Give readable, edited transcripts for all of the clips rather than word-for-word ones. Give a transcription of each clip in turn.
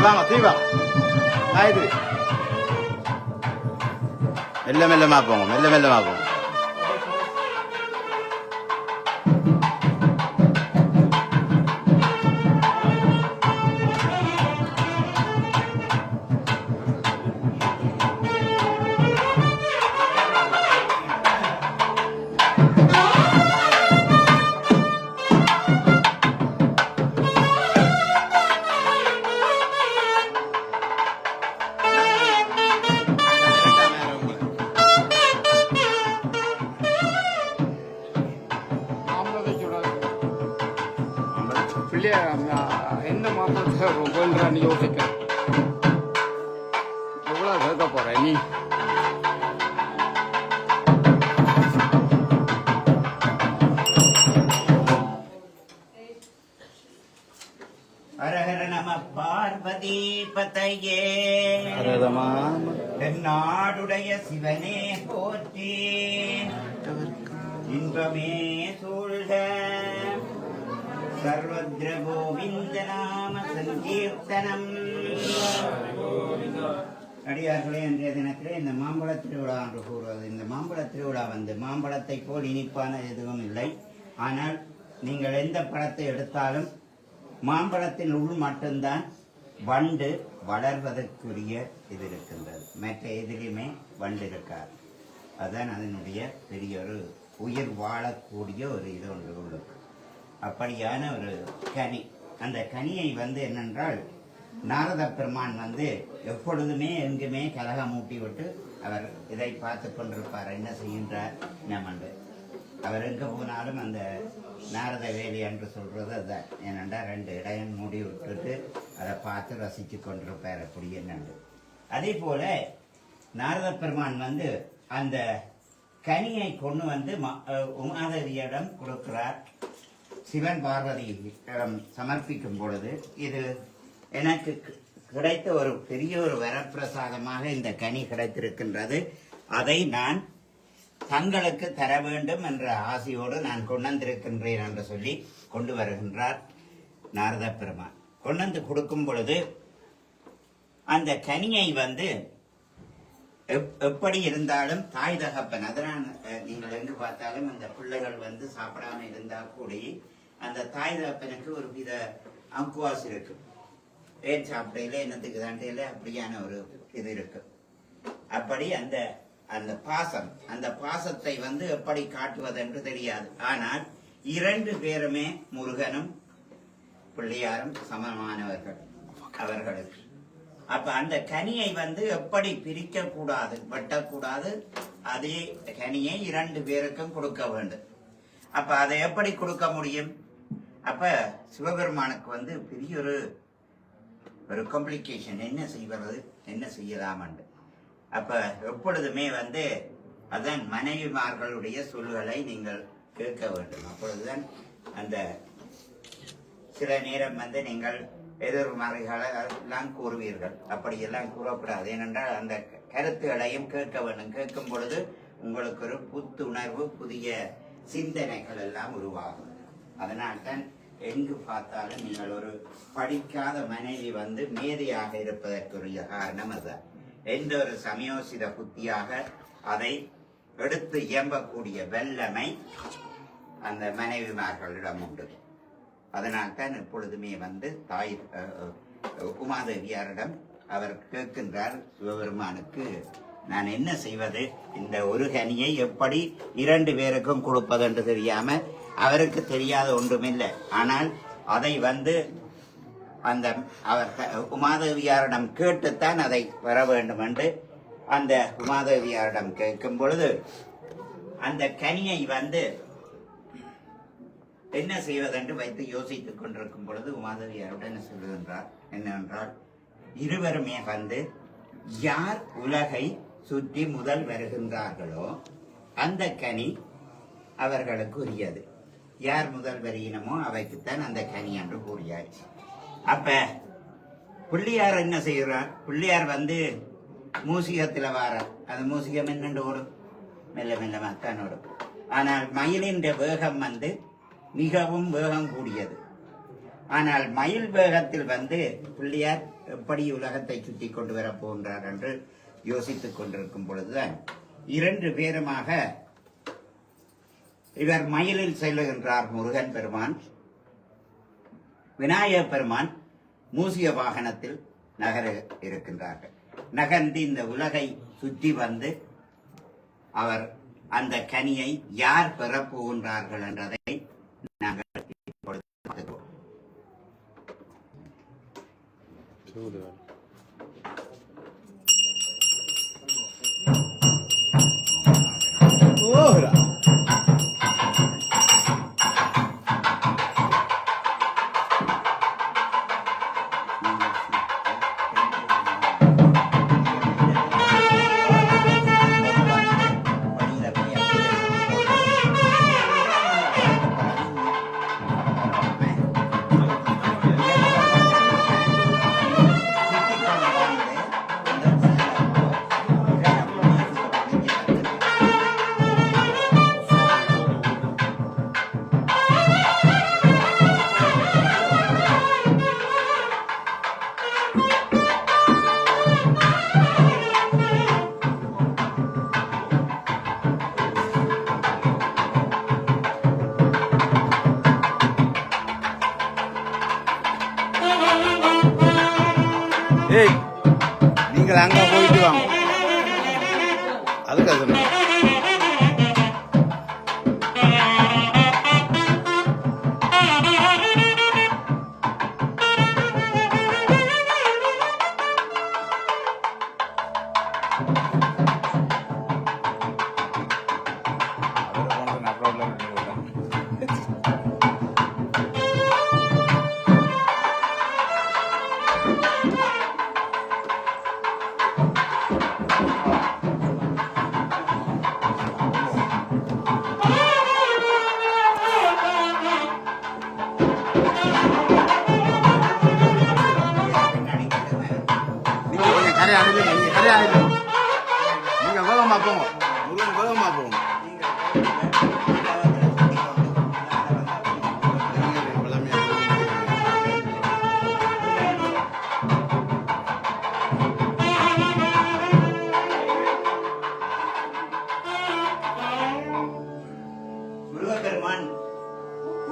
வாங்க தீவா ஆயிடுது. மெல்ல மெல்லமா போங்க, மெல்ல மெல்லமா போங்க. எந்த மாம்பழத்தை கொள்றான்னு யோசிக்க எவ்வளோ கேட்க போற நீ? ஹரஹர நம பார்வதி பதையே நாடுடைய சிவனே போற்றி இன்பமே சூழ்க சர்வத்ர கோவிந்த நாம சங்கீர்த்தனம். அடியார்களே, இன்றைய தினத்திலே இந்த மாம்பழ திருவிழா என்று கூறுவது, இந்த மாம்பழ திருவிழா மாம்பழத்தை போல் இனிப்பான எதுவும் இல்லை. ஆனால் நீங்கள் எந்த பழத்தை எடுத்தாலும் மாம்பழத்தின் உள் மட்டும்தான் வண்டு வளர்வதற்குரிய இது இருக்கின்றது. மற்ற எதிலுமே வண்டு இருக்காது. அதுதான் அதனுடைய பெரிய ஒரு உயிர் வாழக்கூடிய ஒரு இது ஒன்று உள்ளது. அப்படியான ஒரு கனி. அந்த கனியை என்னென்றால் நாரத பெருமான் எப்பொழுதுமே எங்குமே கலகம் மூட்டி விட்டு அவர் இதை பார்த்து கொண்டிருப்பார், என்ன செய்கின்றார் நம்மண்டு. அவர் எங்கே போனாலும் அந்த நாரத வேலி என்று சொல்றது அதுதான். ஏனென்றால் 2 இடையும் மூடி விட்டுட்டு அதை பார்த்து ரசித்து கொண்டிருப்பார். அப்படி என்னண்டு. அதே போல நாரத பெருமான் அந்த கனியை கொண்டு உமாதேவியிடம் கொடுக்கிறார். சிவன் பார்வதி சமர்ப்பிக்கும் பொழுது இது எனக்கு கிடைத்த ஒரு பெரிய ஒரு வரப்பிரசாதமாக இந்த கனி கிடைத்திருக்கின்றது, அதை நான் தங்களுக்கு தர வேண்டும் என்ற ஆசையோடு நான் கொண்டிருக்கின்றேன் என்று சொல்லி கொண்டு வருகின்றார் நாரத பெருமான். கொண்டு கொடுக்கும் பொழுது அந்த கனியை எப்படி இருந்தாலும் தாய் தகப்பன், அதனால் நீங்கள் எங்கு பார்த்தாலும் அந்த பிள்ளைகள் சாப்பிடாம இருந்தா கூடி அந்த தாய் தகப்பனுக்கு ஒரு வித அங்குவாஸ் இருக்கு. ஏன் சாப்பிடையில என்னத்துக்கு தாண்டையில அப்படியான ஒரு இது இருக்கு. அப்படி அந்த அந்த பாசம், அந்த பாசத்தை எப்படி காட்டுவது என்று தெரியாது. ஆனால் 2 பேருமே முருகனும் பிள்ளையாரும் சமமானவர்கள் அவர்களுக்கு. அப்ப அந்த கனியை எப்படி பிரிக்க கூடாது, வெட்டக்கூடாது. அதே கனியை 2 பேருக்கும் கொடுக்க வேண்டும். அப்ப அதை எப்படி கொடுக்க முடியும்? அப்ப சிவபெருமானுக்கு பெரிய ஒரு காம்ப்ளிகேஷன், என்ன செய்வது, என்ன செய்யலாம். அப்ப எப்பொழுதுமே அதான் மனைவிமார்களுடைய சொல்லுகளை நீங்கள் கேட்க வேண்டும். அப்பொழுதுதான் அந்த சில நேரம் நீங்கள் எதிர்மறைகளை எல்லாம் கூறுவீர்கள். அப்படியெல்லாம் கூறக்கூடாது. ஏனென்றால் அந்த கருத்துகளையும் கேட்க வேண்டும். கேட்கும் பொழுது உங்களுக்கு ஒரு புத்துணர்வு, புதிய சிந்தனைகள் எல்லாம் உருவாகும். அதனால்தான் எங்கு பார்த்தாலும் நீங்கள் ஒரு படிக்காத மனைவி வந்து மேதையாக இருப்பதற்குரிய காரணம் அதுதான். எந்த ஒரு சமயோசித புத்தியாக அதை எடுத்து இயம்பக்கூடிய வல்லமை அந்த மனைவிமார்களிடம் உண்டு. அதனால்தான் எப்பொழுதுமே வந்து தாய் உமாதேவியாரிடம் அவர் கேட்கின்றார், சிவபெருமானுக்கு நான் என்ன செய்வது, இந்த ஒரு கனியை எப்படி 2 பேருக்கும் கொடுப்பது என்று தெரியாம அவருக்கு தெரியாத ஒன்றுமில்லை. ஆனால் அதை வந்து அந்த அவர் உமாதேவியாரிடம் கேட்டுத்தான் அதை பெற வேண்டும் என்று அந்த உமாதேவியாரிடம் கேட்கும் பொழுது அந்த கனியை வந்து என்ன செய்வதென்று வைத்து யோசித்துக் கொண்டிருக்கும் பொழுது உமாதேவியாரோட என்ன சொல்லுகின்றார் என்னவென்றால், இருவருமே வந்து யார் உலகை சுற்றி முதல் வருகின்றார்களோ அந்த கனி அவர்களுக்கு உரியது. யார் முதல் வருகினமோ அவைக்குத்தான் அந்த கனி என்று கூறியாச்சு. அப்ப பிள்ளையார் என்ன செய்கிறார், பிள்ளையார் வந்து மூசிகத்துல வார, அது மூசிகம் என்னென்று ஓடும், மெல்ல மெல்ல மத்தான் ஓடும். ஆனால் மயிலின் வேகம் வந்து மிகவும் வேகம் கூடியது. ஆனால் மயில் வேகத்தில் வந்து பிள்ளையார் எப்படி உலகத்தை சுற்றி கொண்டு வர போகின்றார் என்று யோசித்துக் கொண்டிருக்கும் பொழுதுதான் 2 பேருமாக இவர் மயிலில் செல்லுகின்றார் முருகன் பெருமான், விநாயகப் பெருமான் மூசிய வாகனத்தில் நகர இருக்கின்றார்கள். நகர்ந்து இந்த உலகை சுற்றி வந்து அவர் அந்த கனியை யார் பெறப் போகின்றார்கள் என்றதை நாங்கள் இப்பொழுது பார்க்கிறோம். ஏய், நீங்கள் அங்க போயிட்டு வாங்க, அதுக்கு சொன்ன நீங்க வேகமா போங்க, முருகன் வேகமா போங்க. முருகப்பெருமான்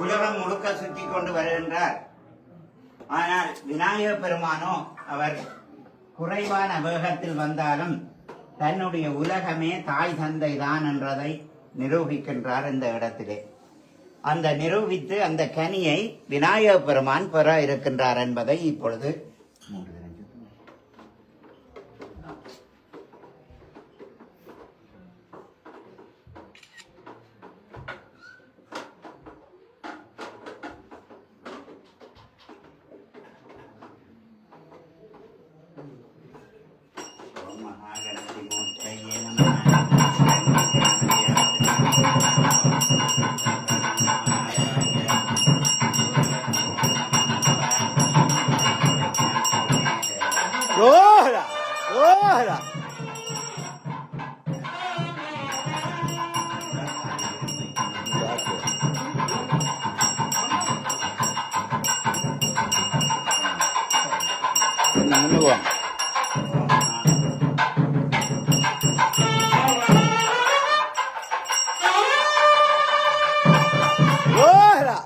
உலகம் முழுக்க சுற்றி கொண்டு வருகின்றார். ஆனால் விநாயக பெருமானோ அவர் குறைவான வேகத்தில் வந்தாலும் தன்னுடைய உலகமே தாய் தந்தை தான் என்றதை நிரூபிக்கின்றார் இந்த இடத்திலே. அந்த நிரூபித்து அந்த கனியை விநாயக பெருமான் பெற இருக்கின்றார் என்பதை இப்பொழுது ¡Hola! ¡Hola! பண்ணுவோம். ஓஹரா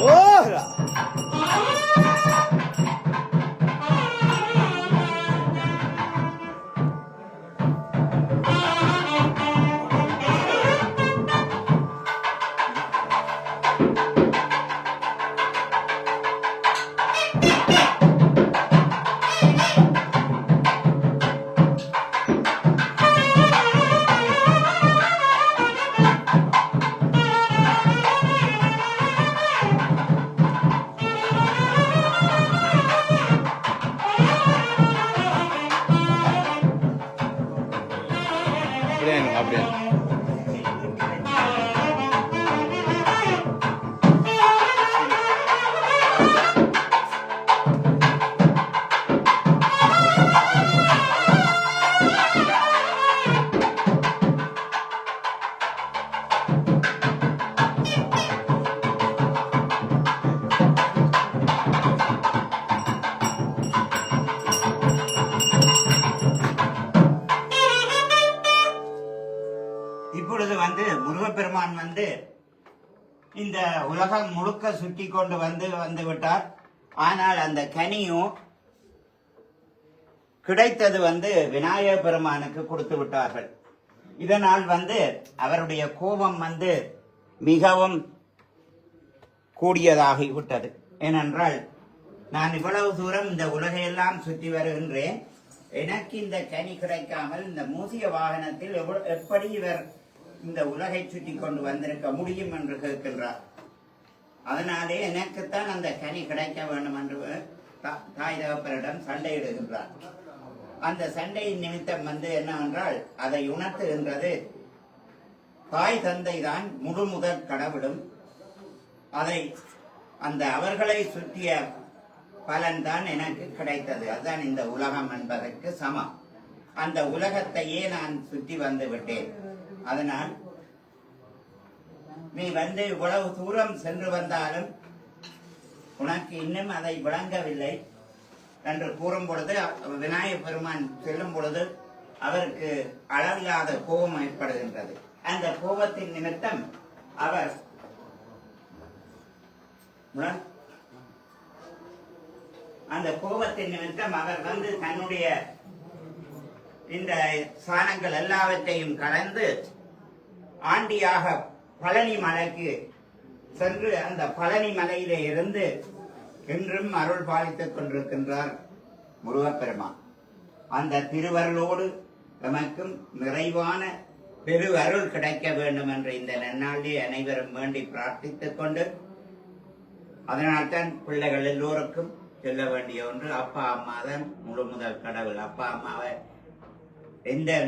ஓஹரா அப்படியே. இப்பொழுது வந்து முருகப்பெருமான் வந்து இந்த உலகம் முழுக்க சுற்றி கொண்டு வந்து விட்டார். ஆனால் அந்த கனியும் கிடைத்தது வந்து விநாயக பெருமானுக்கு கொடுத்து விட்டார்கள். இதனால் வந்து அவருடைய கோபம் வந்து மிகவும் கூடியதாகிவிட்டது. ஏனென்றால் நான் இவ்வளவு தூரம் இந்த உலகையெல்லாம் சுற்றி வருகின்றேன், எனக்கு இந்த கனி கிடைக்காமல் இந்த மூசிய வாகனத்தில் எப்படி இவர் இந்த உலகை சுற்றி கொண்டு வந்திருக்க முடியும் என்று கேட்கின்றார். அதனாலே எனக்குத்தான் அந்த கனி கிடைக்க வேண்டும் என்று தாய் தகப்பனிடம் சண்டையிடுகின்றார். அந்த சண்டையின் நிமித்தம் வந்து என்னவென்றால் அதை உணர்த்துகின்றது தாய் தந்தை தான் முழு முதற் கடவுளும், அதை அந்த அவர்களை சுற்றிய பலன் தான் எனக்கு கிடைத்தது, அதுதான் இந்த உலகம் என்பதற்கு சமம். அந்த உலகத்தையே நான் சுற்றி வந்து விட்டேன். அதனால் நீ வந்து இவ்வளவு தூரம் சென்று வந்தாலும் உனக்கு இன்னும் அதை விளங்கவில்லை என்று கூறும் பொழுது விநாயகப் பெருமான் செல்லும் பொழுது அவருக்கு அளவில்லாத கோபம் ஏற்படுகின்றது. அந்த கோபத்தின் நிமித்தம் அவர் வந்து தன்னுடைய இந்த சாணங்கள் எல்லாவற்றையும் கலந்து ஆண்டியாக பழனி மலைக்கு சென்று அந்த பழனி மலையிலே இருந்து இன்றும் அருள் பாலித்துக் கொண்டிருக்கின்றார் முருகப்பெருமான். அந்த திருவருளோடு நமக்கும் நிறைவான பெரு அருள் கிடைக்க வேண்டும் என்று இந்த நன்னாளிலே அனைவரும் வேண்டி பிரார்த்தித்துக் கொண்டு, அதனால்தான் பிள்ளைகள் எல்லோருக்கும் சொல்ல வேண்டிய ஒன்று, அப்பா அம்மா தான் முழு முதல் கடவுள். அப்பா அம்மாவை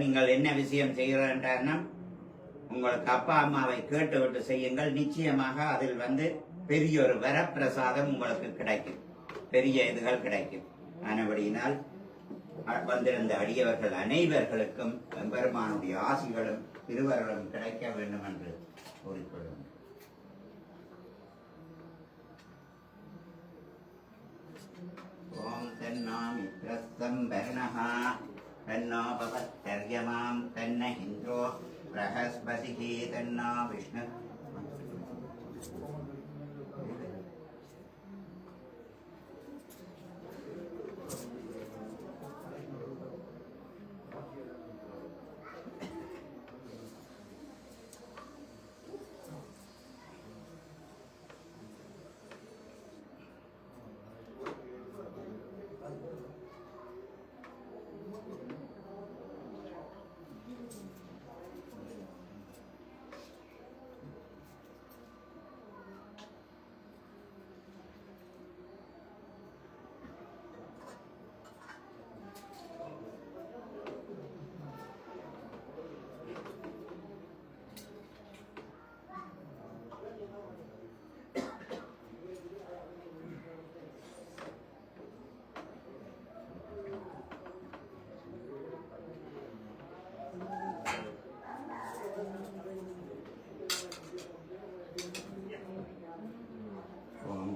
நீங்கள் என்ன விஷயம் செய்கிறேன்னா உங்களுக்கு அப்பா அம்மாவை கேட்டுவிட்டு செய்யுங்கள். நிச்சயமாக அதில் வந்து பெரிய ஒரு வரப்பிரசாதம் உங்களுக்கு கிடைக்கும், பெரிய இதுகள் கிடைக்கும். ஆனபடியினால் வந்திருந்த அடியவர்கள் அனைவர்களுக்கும் பெருமானுடைய ஆசிகளும் திருவருளும் கிடைக்க வேண்டும் என்று கூறிக்கொள்ளும். ஓம் தன்னாமித்ரஸ்தம் வர்ணஹா தன்னோ பவத்தர்யமாம் தன்ன இந்திரோ பிரஹஸ்பதிஹி தன்னோ விஷ்ணு.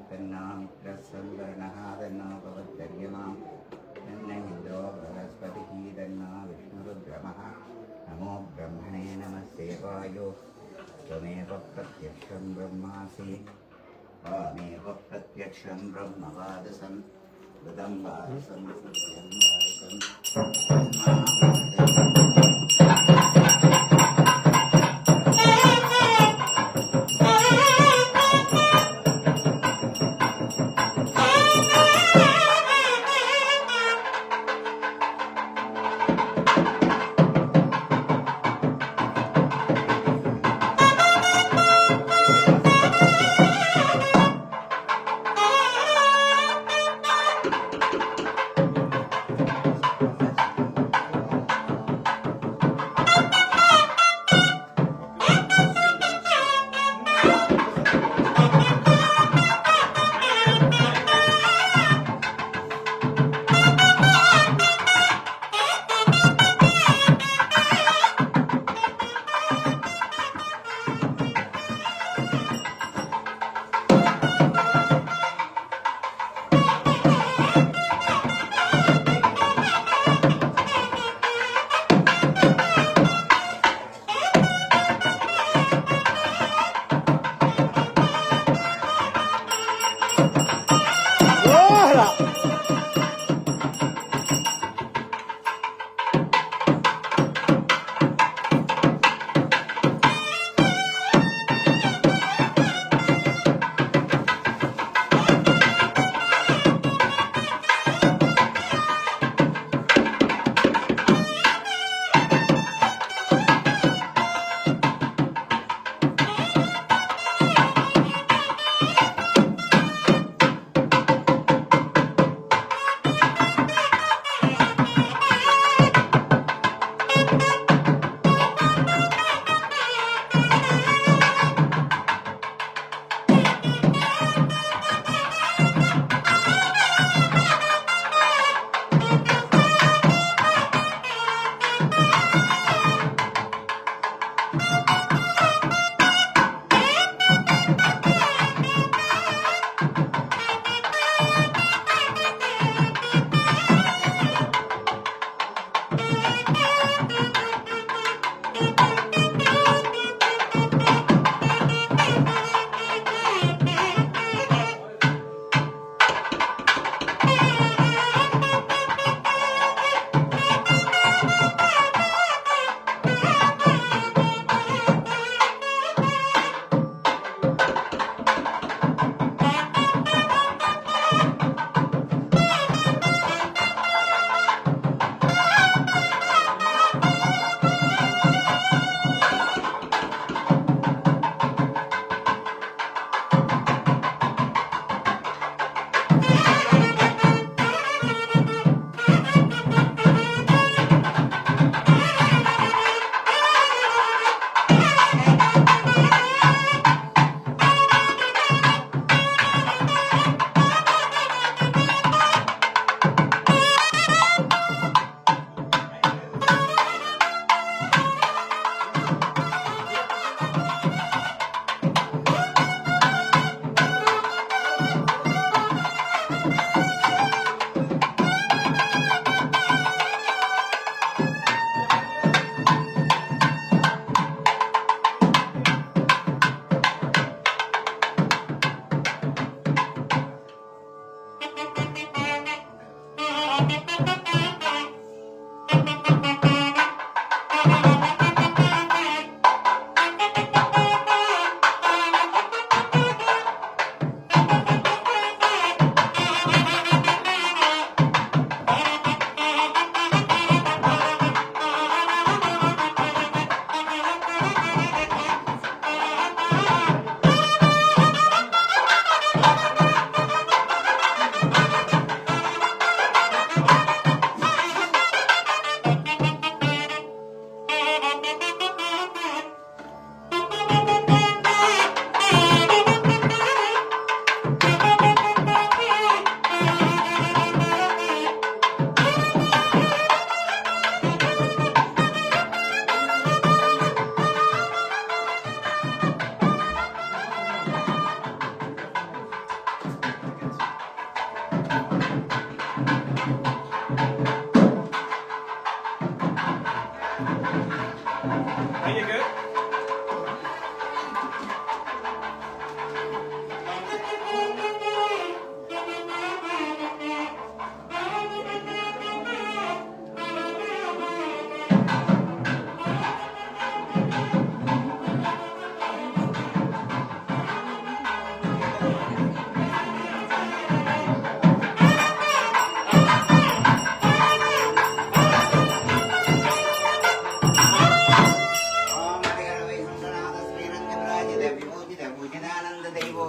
तन्नामित्रस्संवरणः तन्नो भवत्यर्यमां तन्न इन्द्रो बृहस्पतिः तन्नो विष्णुरुद्रमः नमो ब्रह्मणे नमस्ते वायो त्वमेव प्रत्यक्षं ब्रह्मासि त्वमेव प्रत्यक्षं ब्रह्म वादसं ऋतं वादसं सत्यं वादसं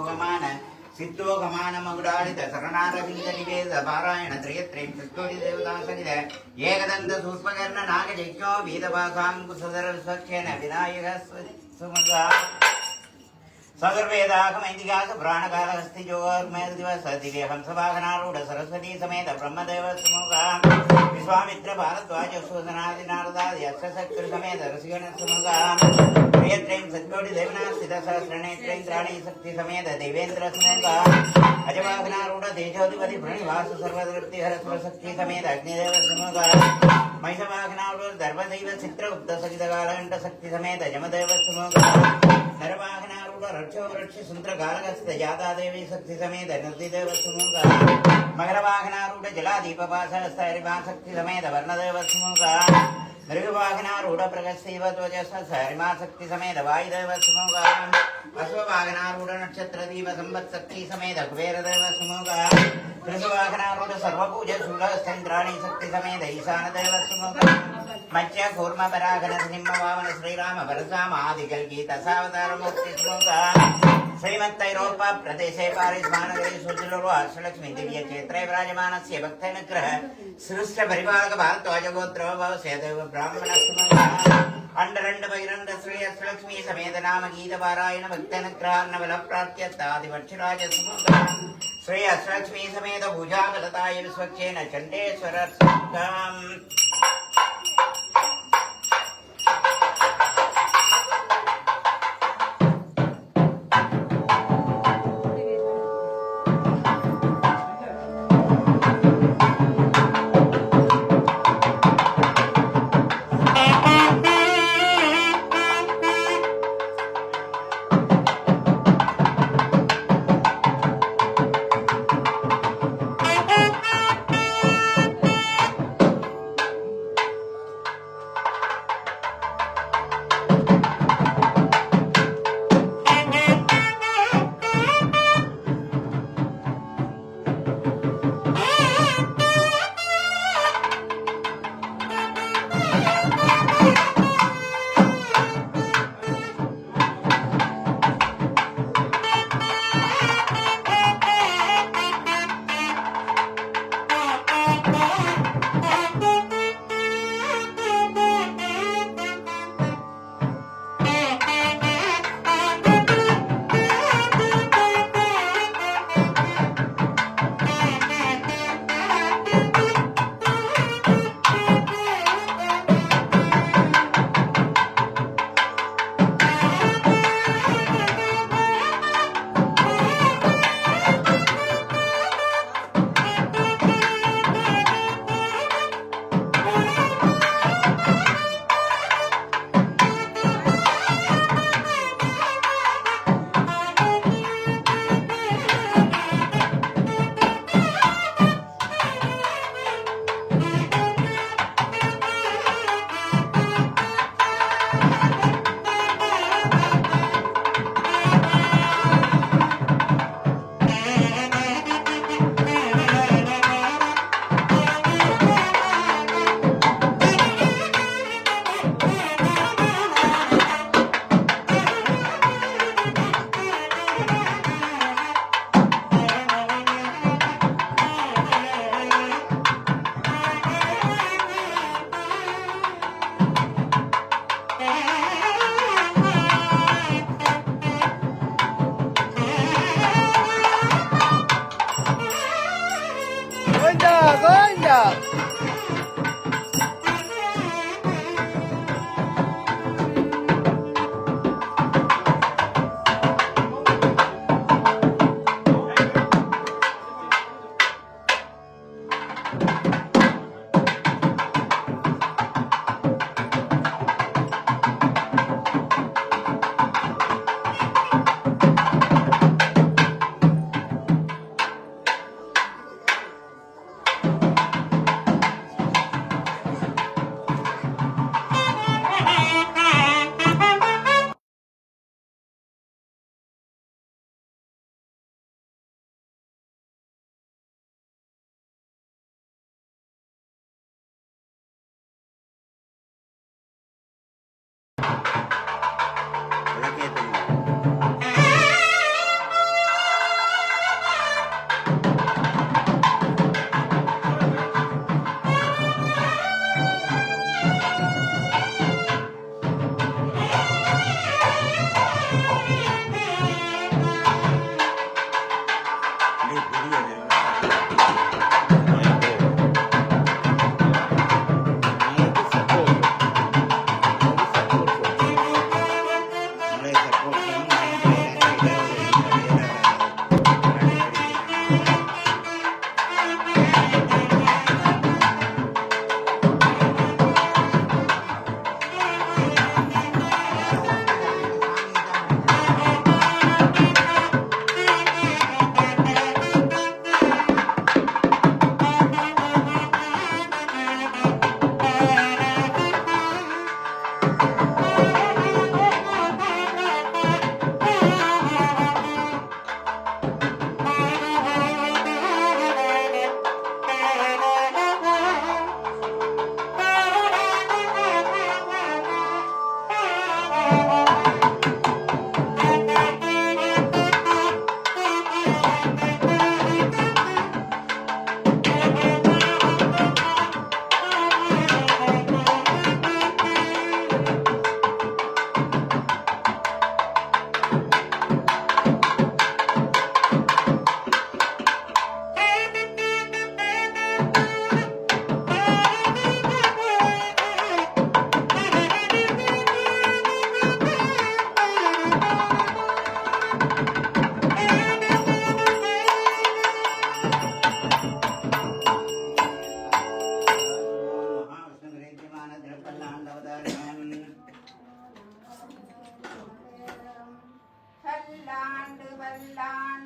சித்தோகமான சித்தோகமான மகுடாளித சரணாரவிந்த நிவேத பாராயண திரயத்ரேம் சித்தோடி தேவதாசனித ஏகதந்த சூர்பகர்ண நாகஜைக்கோ வீதபாசாங்குசதர விஸ்வக்ஷேன விநாயக சுமங்கா சதுர்வேதாகமைந்திகாச புராணகாலஹஸ்தி ஜோர்மேதிவசதிவே ஹம்சவாகனாரூಢ சரஸ்வதி சமேத பிரம்மதேவ சுமுகா விஸ்வாமித்ர பாரத்வாஜ சூதனாதி நாரதாதி அக்ஷசக்ரு சமேத ரசிகண சுமுகா பிரியத்ரேம் சத்யோடி தேவனாஸ்தித சஹஸ்ரநேத்ரேந்திராணி சக்தி சமேத தேவேந்திர சுமுகா அஜவாகனாரூಢ தேஜோதிபதி பிரணிவாச சர்வதிருப்தி ஹரஸ்வசக்தி சமேத அக்னிதேவ சுமுகா மைஷவாகனாரூಢ தர்வதெய்வ சித்திரகுப்த சகித காலகண்ட சக்தி சமேத ஜமதேவ சுமுகா நரவாகனாரூಢ रक्षोवृक्ष सुंदर गालगस्थ जाता देवी शक्ति समेत नर्दिदेव सुमुगा मकरवाहनारूढ़ जलादीपवासहस्थ हरिमा शक्ति समेत वर्णदेव सुमुगा मृगवाहनारूढ़ प्रगस्तीव ध्वजस्थ हरिमा शक्ति समेत वायुदेव सुमुगा अश्ववाहनारूढ़ नक्षत्र दीप संवत् शक्ति समेत कुबेरदेव सुमुगा कृषवाहनारूढ़ सर्वपूज शूलस्थेन्द्राणी शक्ति समेत ईशानदेव सुमुगा मत्स्य कूर्म परागण सिंह वामन श्रीराम परशुराम आदिकल गीत सावतार मुक्ति सुमुगा श्रीमत्तैरोप प्रदेशे पारिस्मानगरे सुजलुरो अष्टलक्ष्मी दिव्य क्षेत्रे विराजमानस्य भक्तानुग्रह सृष्ट परिपालक भारद्वाज गोत्रो भवसेदेव ब्राह्मण सुमुगा अंडरंड बहिरंड श्री अष्टलक्ष्मी समेत नाम गीत पारायण भक्तानुग्रह नवल प्राप्त्यतादि वक्षराज सुमुगा श्री अष्टलक्ष्मी समेत भुजा बलताय विश्वक्षेण चंडेश्वर सुमुगाम्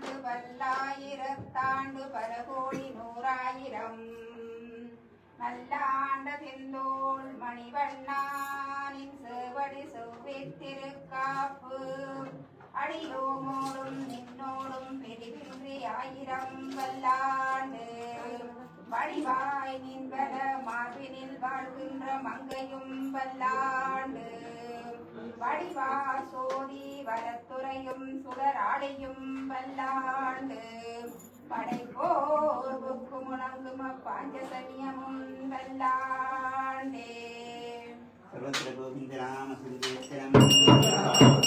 ஆண்டு பல்லாயிரத்தாண்டு பல கோடி நூறாயிரம் நல்லாண்ட தெந்தோள் மணிவண்ணானின் சேவடி செவ்வித்திருக்காப்பு அடியோமோடும் நின்னோடும் பெரிவின்றி ஆயிரம் வல்லாண்டு வடிவாய் நின்பல மார்பினில் வாழ்கின்ற மங்கையும் வல்லாண்டு வடிவா சோதி வரத்துறையும் சுடராளையும் வல்லாண்டு படைப்போர்வுக்கு முழங்கும் பாஞ்சசன்யமும் வல்லாண்டே. सर्वत्र गोविंद नाम संकीर्तनम्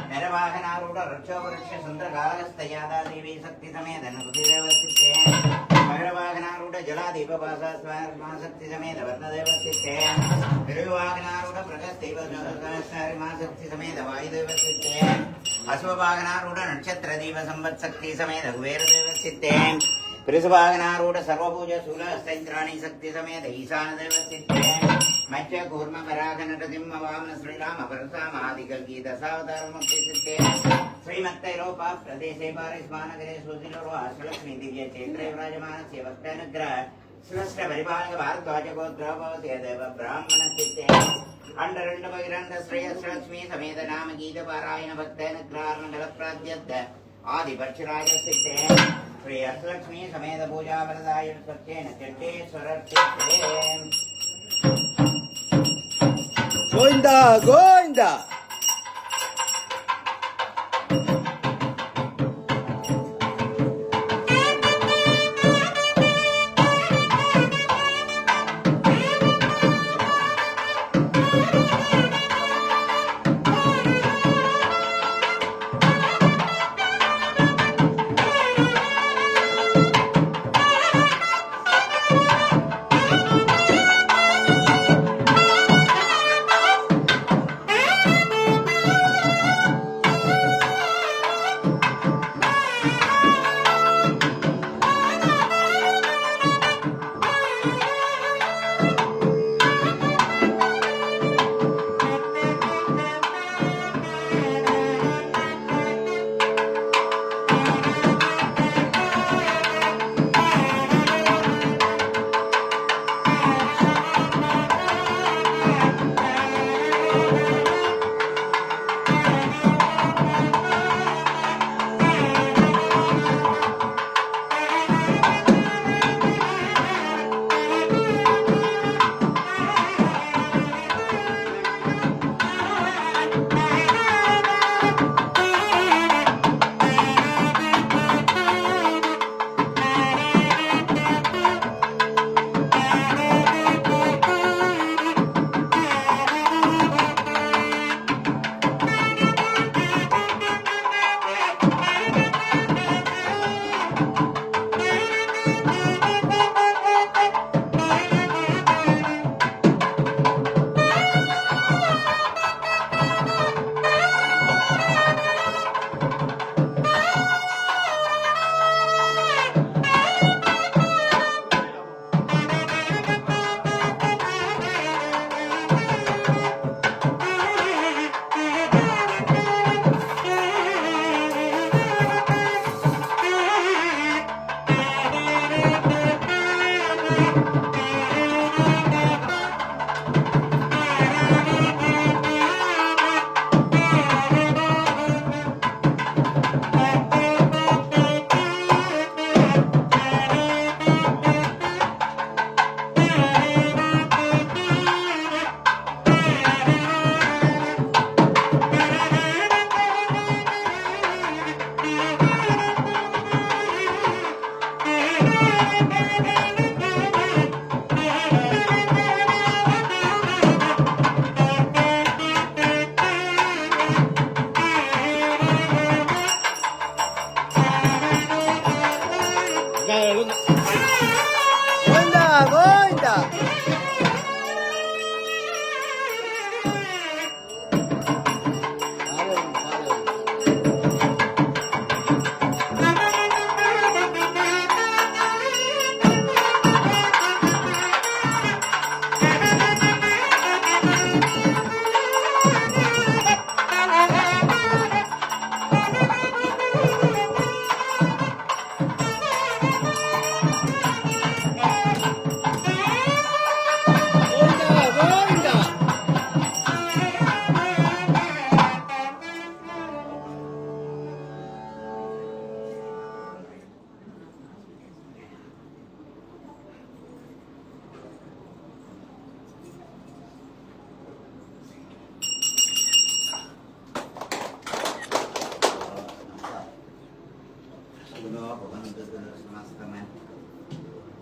नरवाहनारूढ़ रक्षोपरक्ष सुंदर कालगस्थ यादा देवी शक्ति समेत नृदेवस्थिते मयूरवाहनारूढ़ जलादीप पासा शक्ति समेत वर्णदेवस्थिते तिरुवाहनारूढ़ प्रगस्तीव शक्ति समेत वायुदेवस्थिते अश्ववाहनारूढ़ नक्षत्र दीप संवत् शक्ति समेत कुबेरदेवस्थिते பிரிசுபாகனாரூட சர்வபூஜ சூலஸ்தைந்திராணி சக்தி சமேத ஈசான தேவசித்தே மச்ச கூர்ம வராக நட சிம்ம வாமன ஸ்ரீராம பரசாமாதிகள் கீதசாவதாரமுக்தி சித்தே ஸ்ரீமத்தைரோபா பிரதேசே பாரிஸ்மாநகரே சுசிலோ அஸ்லக்ஷ்மி திவ்ய சேந்திரே விராஜமான சேவக்தனுக்ரஹ ஸ்லஷ்ட பரிபாலக பாரத்வாஜ கோத்ரபவதே தேவ பிராமண சித்தே அண்டரண்ட பகிரண்ட ஸ்ரீயஸ்லக்ஷ்மி சமேத நாம கீத பாராயண பக்தனுக்ரார்மண்டல பிராத்யத்த ஆதிபட்சராஜ சித்தே श्री अष्टलक्ष्मी समेत पूजा वरदाय सत्येन चट्टेश्वरर्चिते गोविंदा गोविंदा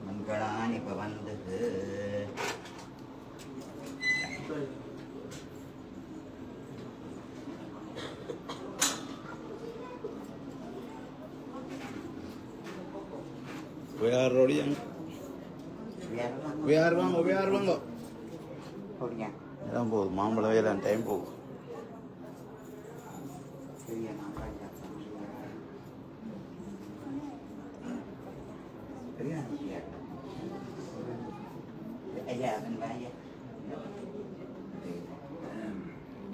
मंगलानि भवन्तु Biar Rodi yang biar bang, kok. Rodian. Ya ampun, mambal jalan tempo. ஐயா ஐயா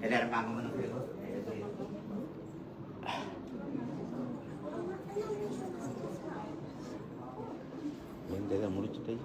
எல்லாரும் வாங்க வந்து எந்த இதை முடிச்சுட்டு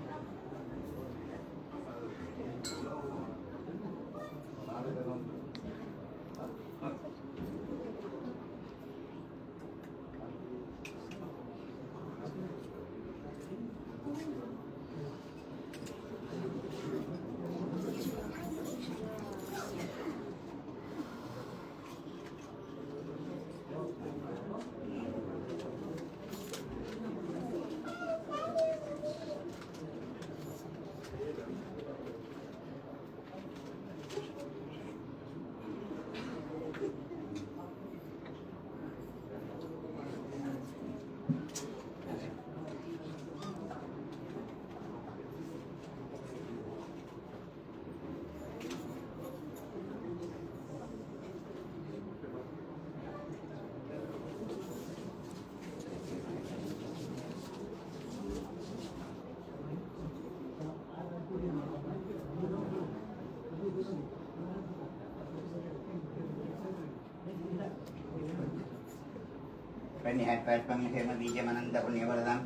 बीजमनंद पुण्यवरदम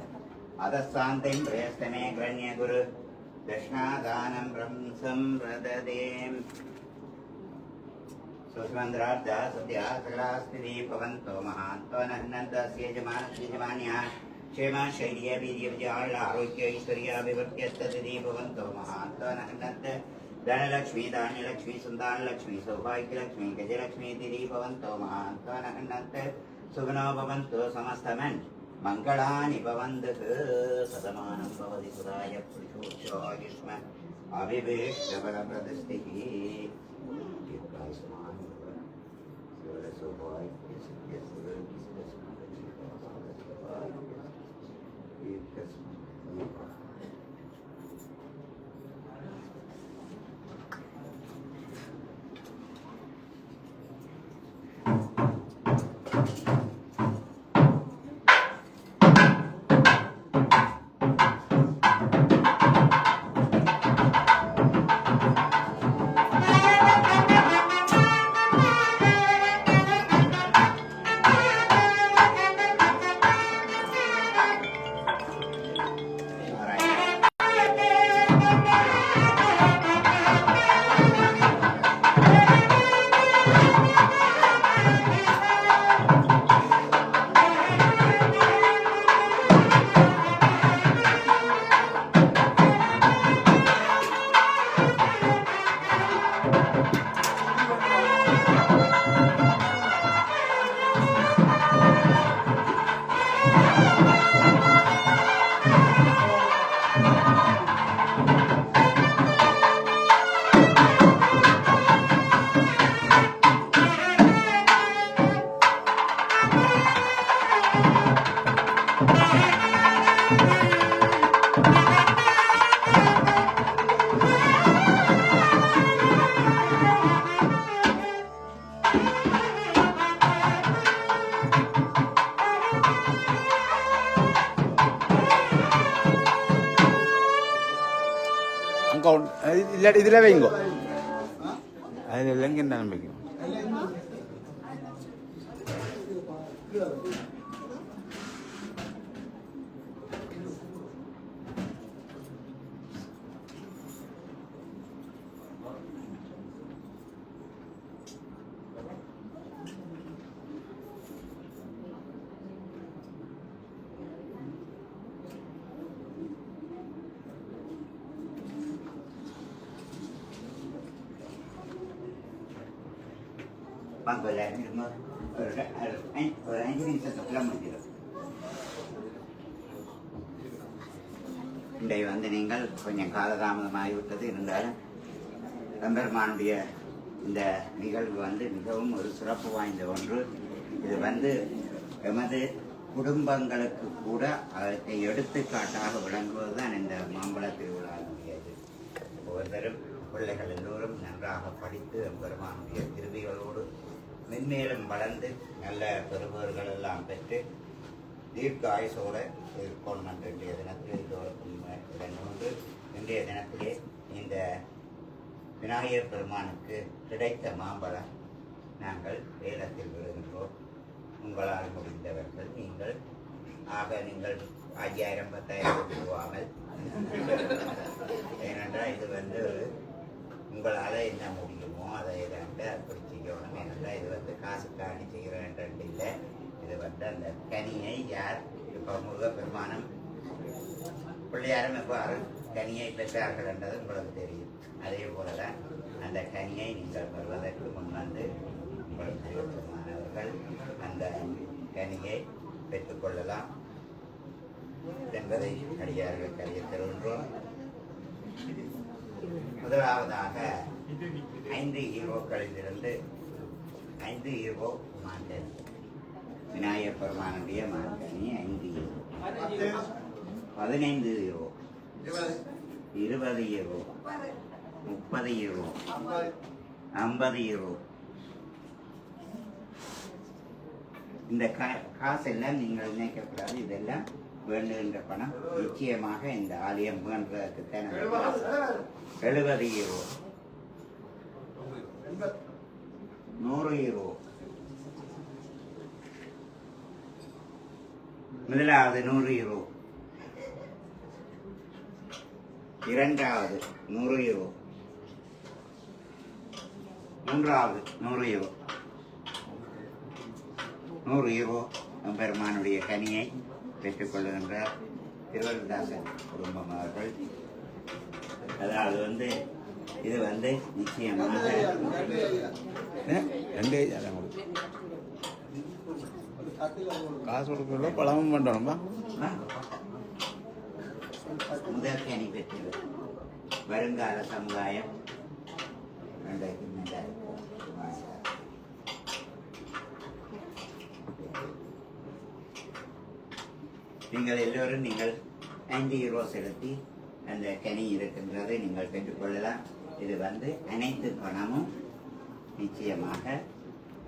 अदस्तांतिं प्रयस्तमे ग्रण्य गुरु दक्षिणादानं ब्रह्मसं प्रददेम सुस्मन्द्रार्धा सद्या सकलास्तिदि भवन्तो महान्तो नन्दस्य यजमान्यः क्षेम शैर्य वीर्य विजयाळ आरोग्य ऐश्वर्य विवर्त्यस्ततिदि भवन्तो महान्तो नन्दत धनलक्ष्मी धान्यलक्ष्मी सुन्दानलक्ष्मी सौभाग्यलक्ष्मी गजलक्ष्मी तिदि भवन्तो महान्तो नन्दत सुगुणो भवन्तु समस्तमन् मङ्गलानि भवन्तु सदमानं भवति सुधाय पुरुषोच्चायुष्म अविवेक्ष्यबलप्रतिष्ठिः இல்லாட்டி இதில் வைங்கோ அதில் இல்லைங்க என்ன வைக்கும் ஒரு 5 நிமிஷத்துக்குள்ள முடிஞ்சிடும். இன்றைய வந்து நீங்கள் கொஞ்சம் காலதாமதமாகிவிட்டது. இருந்தாலும் எம்பெருமானுடைய இந்த நிகழ்வு வந்து மிகவும் ஒரு சிறப்பு வாய்ந்த ஒன்று. இது வந்து எமது குடும்பங்களுக்கு கூட அதற்கு எடுத்துக்காட்டாக விளங்குவதுதான் இந்த மாம்பழ திருவிழாவுடையது. ஒவ்வொருத்தரும் பிள்ளைகள் எல்லோரும் நன்றாக படித்து எம்பெருமானுடைய திருவிகளோடு மென்மேலும் வளர்ந்து நல்ல பெறுபவர்கள் எல்லாம் பெற்று தீர்க்க ஆயுசோட இருக்கணும் இன்றைய தினத்தில் இதோடு இன்றைய தினத்திலே இந்த விநாயகர் பெருமானுக்கு கிடைத்த மாம்பழம் நாங்கள் ஏலத்தில் விடுகின்றோம். உங்களால் முடிந்தவர்கள் நீங்கள் நீங்கள் 5000 10,000 ரூபாமல் ஏனென்றால் இது உங்களால் என்ன முடியுமோ அதை அப்படி செய்யணும். ஏனென்றால் இது காசுக்காணி செய்ய வேண்டும் இல்லை. இது அந்த கனியை யார் இப்போ முருகப்பெருமானம் பிள்ளையாரும் எவ்வாறு கனியை பெற்றார்கள் என்றது உங்களுக்கு தெரியும். அதே போலதான் அந்த கனியை நீங்கள் வருவதற்கு முன்வந்து உங்களுக்கு விருப்பமானவர்கள் அந்த கனியை பெற்றுக்கொள்ளலாம் என்பதை அடியார்களுக்கு அறிய தருகின்றோம். முதலாவதாக 5 ஈரோக்களிலிருந்து 5 ஈரோ மாங்கனி விநாயகர் பெருமானுடைய மாங்கனி 5 ஈரோ, 15 ஈரோ, 20 ஈரோ, 30 ஈரோ, 50 ஈரோ. இந்த காசெல்லாம் நீங்கள் நினைக்கக்கூடாது. இதெல்லாம் வேண்டுகின்ற பணம் நிச்சயமாக இந்த ஆலயம் வேண்டுவதற்குத்தான். 70 ஈரோ, 100 ஈரோ. முதலாவது 100 ஈரோ, இரண்டாவது 100 ஈரோ, மூன்றாவது 100 ஈரோ. 100 ஈரோ பெருமானுடைய கனியை பெற்றுக்கொள்ளுகின்ற திருவள்ளுதாசன் குடும்பம் அவர்கள். அதாவது இது நிச்சயமாக காசு கொடுக்கல பழமும் பண்ணணும்பா. முதல் கனி பெற்றது வருங்கால சமுதாயம். நீங்கள் எல்லோரும் 5 ஈரோ செலுத்தி அந்த கனி இருக்கின்றதை நீங்கள் பெற்றுக்கொள்ளலாம். இது அனைத்து பணமும் நிச்சயமாக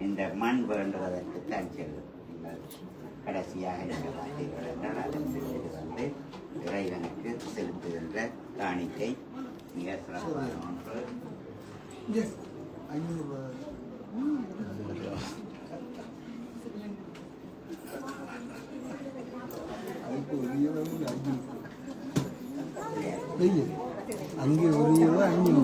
இந்த மண் வேண்டுவதற்கு தான் செல்லும். நீங்கள் கடைசியாக நீங்கள் பார்த்தீர்கள் என்றால் அதற்கு இறைவனுக்கு செலுத்துகின்ற காணிக்கை மிக சிறப்பான ஒன்று. அங்கே ஒரு ரூபா 500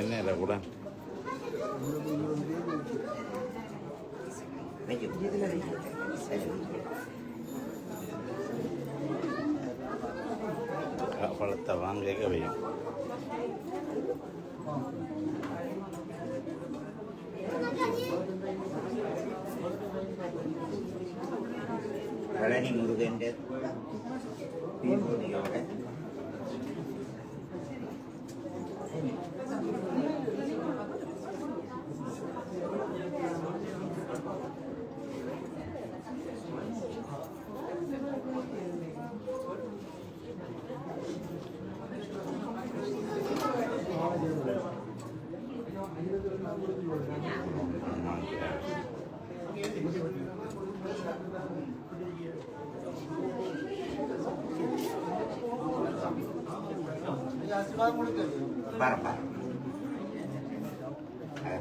என்ன கூட பழத்தை வாங்க வையும். பழனி முருகன் தீபூதியோட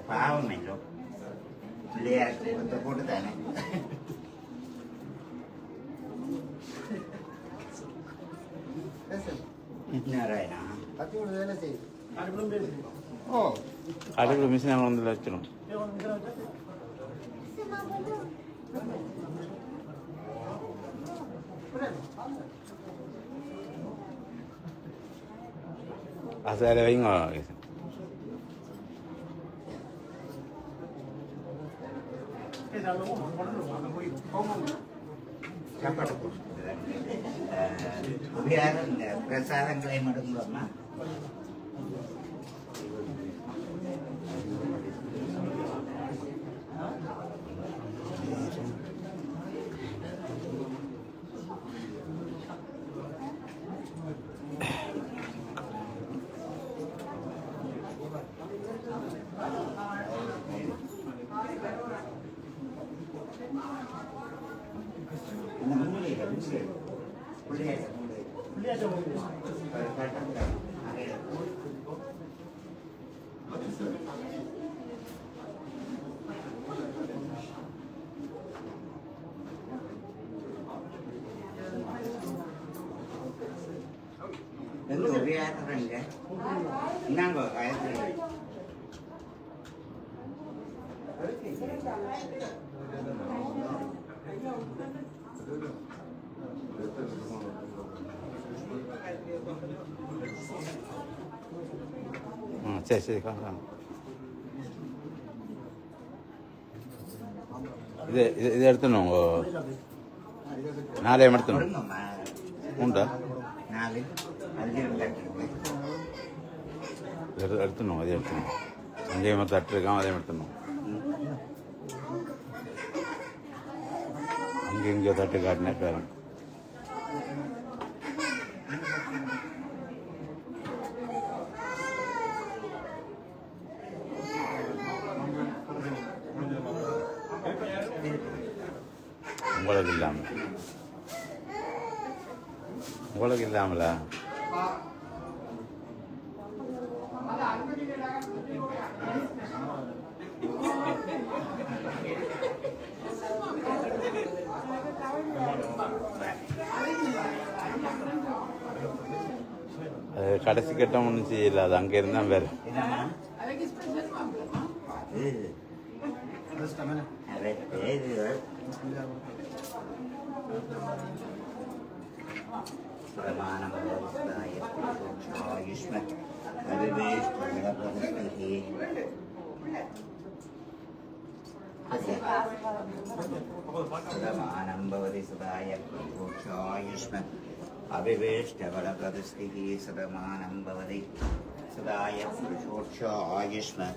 பாவம் இல்லோ பிள்ளையாருக்கு கொத்த போட்டு தானே. நாராயணா அடுப்பு மிஷின் வந்து வச்சிடும். அசார வைங்க. பிரசாதங்களை மடுங்களா எந்த ஒரே ஆத்திரங்க என்னங்க ஆயிரத்தி சரி சரி காங்க இது எடுத்துணும் நாளே எடுத்துணும் உண்டா நாலு அது எடுத்துணும் அதே எடுத்துணும் அங்கேயும் தட்டு இருக்கான் அதே எடுத்துணும் அங்கே இங்கேயோ தட்டு காட்டினேன் பேரன் உங்களுக்கு இல்லாமலா அது கடைசி கட்டம் ஒன்றும் செய்யல அது அங்கே இருந்தால் வேறு अभिवेष्टबलप्रतिष्ठिः सदमानं भवति सदाय पुरुषोक्षायुष्म